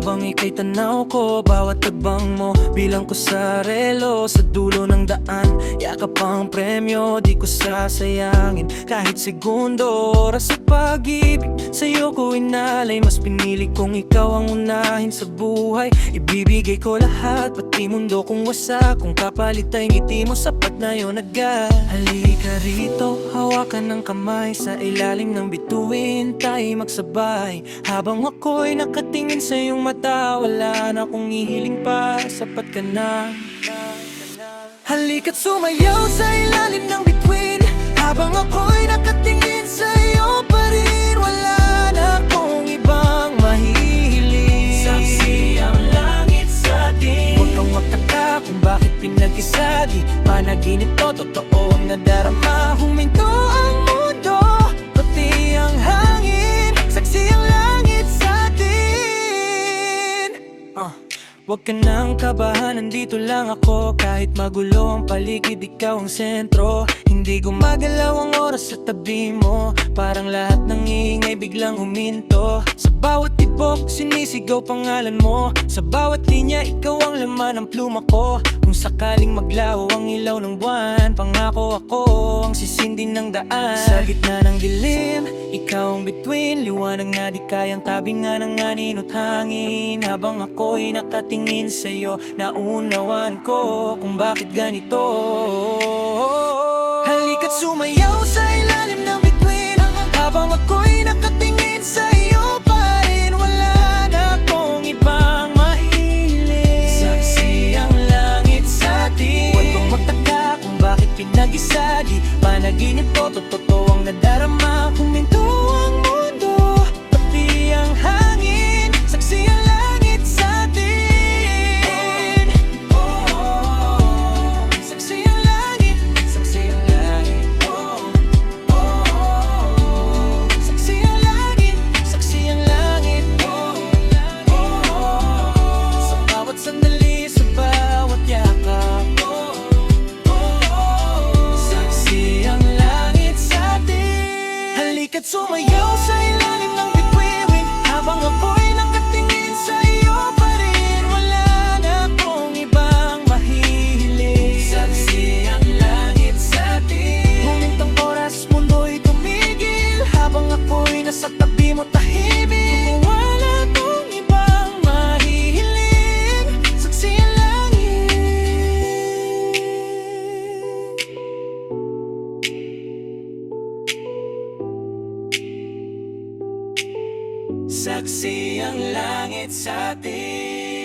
Habang ika'y tanaw ko, bawat tagbang mo bilang ko sa relo, sa dulo ng daan. Yakap ang premyo, di ko sasayangin kahit segundo. Oras sa pag-ibig, sa'yo ko inalay. Mas pinili kong ikaw ang unahin sa buhay. Ibibigay ko lahat, pati mundo kung wasak. Kung kapalit ay ngiti mo, sapat na yun agad. Halika rito, hawakan ng kamay. Sa ilalim ng bituin, tayo magsabay. Habang ako'y nakatingin sa iyong mata, wala na akong hihiling pa, sapat ka na. Halika't sumayaw sa ilalim ng bituin. Habang ako'y nakatingin sa iyo pa rin, wala na akong ibang mahihiling. Saksi ang langit sa atin. Huwag kang magtaka kung bakit pinag-isagi. Panaginip to, totoo ang nadarama. Huminto ang mundo, pati ang hangin. Saksi ang langit sa atin. Huwag ka nang kabahan, nandito lang ako. Kahit magulo ang paligid, ikaw ang sentro. Hindi gumagalaw ang oras sa tabi mo. Parang lahat ng ingay biglang huminto. Sa bawat tibok, sinisigaw pangalan mo. Sa bawat linya, ikaw ang laman ng pluma ko. Kung sakaling maglaho ang ilaw ng buwan, pangako ako ang sisindi ng daan. Sa gitna ng dilim, ikaw ang bituin. Liwanag na di kayang tabingan ng aninot hangin. Habang ako'y nakatingin sa'yo, naunawaan ko kung bakit ganito. Halika't sumayaw sa ilalim ng bituin. Habang ako'y nakatingin sa'yo pa rin, wala na akong ibang mahiling. Saksi ang langit sa atin. Huwag kang magtaka kung bakit pinag-isagi. Panaginip to, totoo ang nadarama. Huminto ang mundo, pati ang hangin. Saksi ang langit sa atin. Saksi ang langit, saksi ang langit. Saksi ang langit, saksi ang langit. Sa bawat sandali, sa bawat yakap. Saksi ang langit sa atin. Halika't sumayaw sa ilalim ng bituin. Habang ako'y nakatingin sa iyo pa rin, wala na akong ibang mahihiling. Saksi ang langit sa atin. Humintang oras, mundo'y tumigil. Habang ako'y nasa tabi mo tahimik, wala akong ibang mahihiling. Saksi ang langit. Saksi ang langit sa atin.